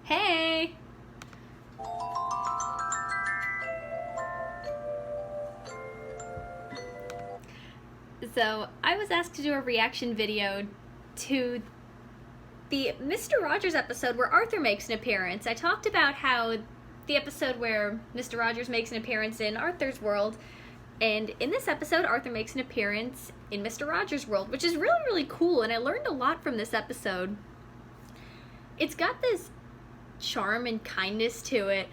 Hey! So, I was asked to do a reaction video to the Mr. Rogers episode where Arthur makes an appearance. I talked about how the episode where Mr. Rogers makes an appearance in Arthur's world, and in this episode, Arthur makes an appearance in Mr. Rogers' world, which is really, really cool, and I learned a lot from this episode. It's got this charm and kindness to it,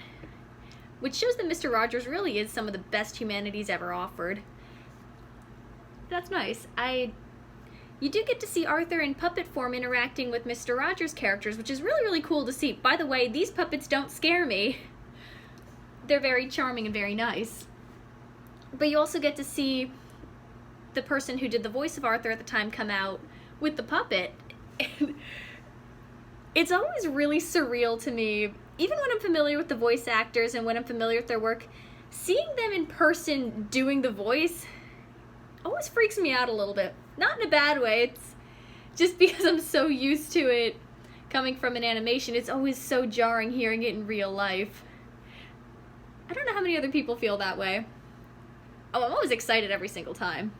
which shows that Mr. Rogers really is some of the best humanity's ever offered. That's nice. You do get to see Arthur in puppet form interacting with Mr. Rogers' characters, which is really, really cool to see. By the way, these puppets don't scare me. They're very charming and very nice. But you also get to see the person who did the voice of Arthur at the time come out with the puppet. And it's always really surreal to me, even when I'm familiar with the voice actors and when I'm familiar with their work, seeing them in person doing the voice always freaks me out a little bit. Not in a bad way, it's just because I'm so used to it coming from an animation. It's always so jarring hearing it in real life. I don't know how many other people feel that way. Oh, I'm always excited every single time.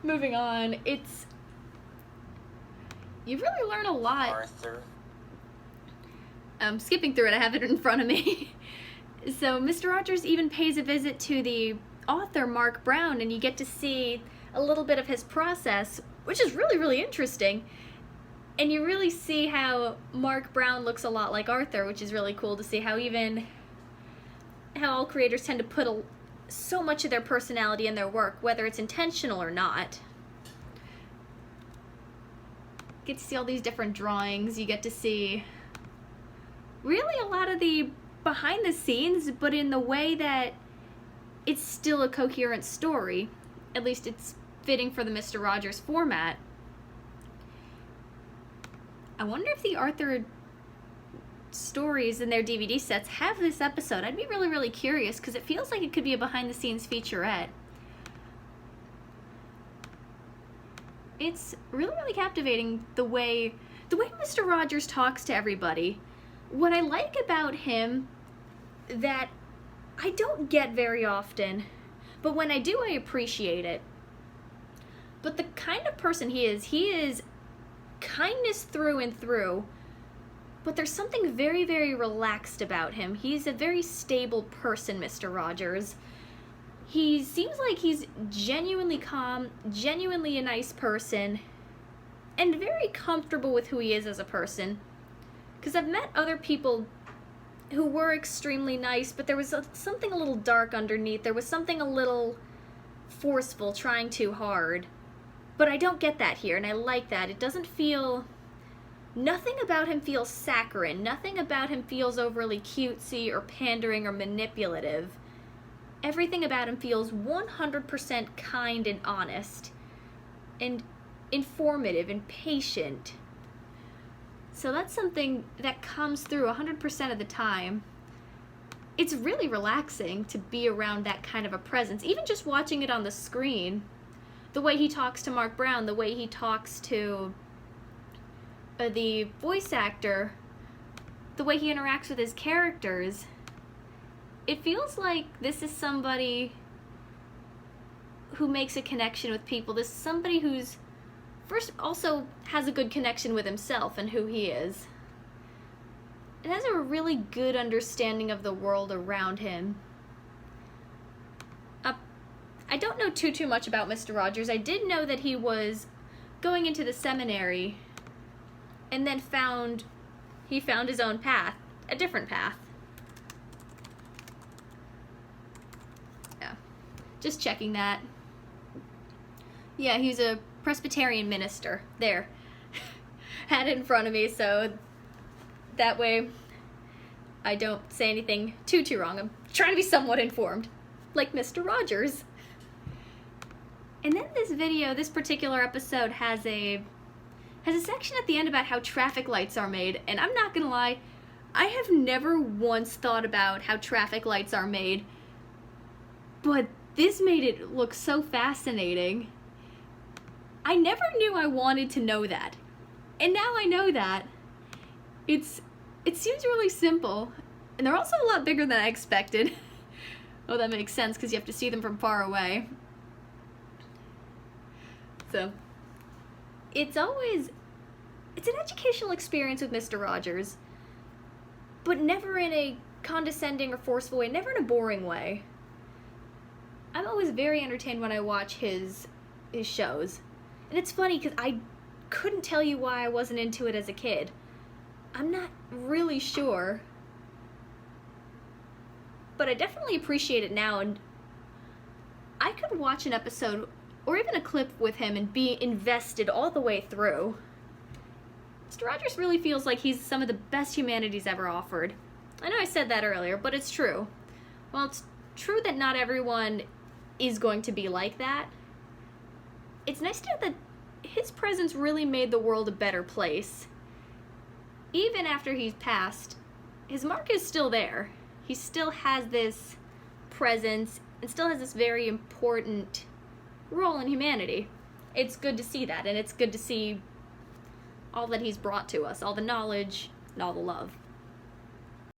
Moving on, you really learn a lot. Arthur. I'm skipping through it, I have it in front of me. So Mr. Rogers even pays a visit to the author, Mark Brown, and you get to see a little bit of his process, which is really, really interesting. And you really see how Mark Brown looks a lot like Arthur, which is really cool to see how all creators tend to put so much of their personality in their work, whether it's intentional or not. You get to see all these different drawings, you get to see really a lot of the behind the scenes, but in the way that it's still a coherent story. At least it's fitting for the Mr. Rogers format. I wonder if the Arthur stories in their DVD sets have this episode. I'd be really, really curious because it feels like it could be a behind-the-scenes featurette. It's really, really captivating the way Mr. Rogers talks to everybody. What I like about him that I don't get very often, but when I do, I appreciate it. But the kind of person he is kindness through and through, but there's something very, very relaxed about him. He's a very stable person, Mr. Rogers. He seems like he's genuinely calm, genuinely a nice person, and very comfortable with who he is as a person. Because I've met other people who were extremely nice, but there was something a little dark underneath. There was something a little forceful, trying too hard. But I don't get that here, and I like that. It doesn't feel... Nothing about him feels saccharine. Nothing about him feels overly cutesy or pandering or manipulative. Everything about him feels 100% kind and honest, and informative and patient. So that's something that comes through 100% of the time. It's really relaxing to be around that kind of a presence. Even just watching it on the screen, the way he talks to Mark Brown, the way he talks to the voice actor, the way he interacts with his characters, it feels like this is somebody who makes a connection with people. This is somebody who's first also has a good connection with himself and who he is. It has a really good understanding of the world around him. I don't know too much about Mr. Rogers. I did know that he was going into the seminary and then he found his own path, a different path. Yeah, just checking that. Yeah, he's a Presbyterian minister. There. Had it in front of me, so that way I don't say anything too wrong. I'm trying to be somewhat informed, like Mr. Rogers. And then this particular episode has a section at the end about how traffic lights are made, and I'm not gonna lie, I have never once thought about how traffic lights are made, but this made it look so fascinating. I never knew I wanted to know that, and now I know that. It's it seems really simple, and they're also a lot bigger than I expected. Oh, that makes sense because you have to see them from far away. So, it's an educational experience with Mr. Rogers, but never in a condescending or forceful way, never in a boring way. I'm always very entertained when I watch his shows. And it's funny because I couldn't tell you why I wasn't into it as a kid. I'm not really sure. But I definitely appreciate it now, and I could watch an episode or even a clip with him and be invested all the way through. Mr. Rogers really feels like he's some of the best humanity's ever offered. I know I said that earlier, but it's true. Well, it's true that not everyone is going to be like that. It's nice to know that his presence really made the world a better place. Even after he's passed, his mark is still there. He still has this presence and still has this very important role in humanity. It's good to see that, and it's good to see all that he's brought to us, all the knowledge and all the love.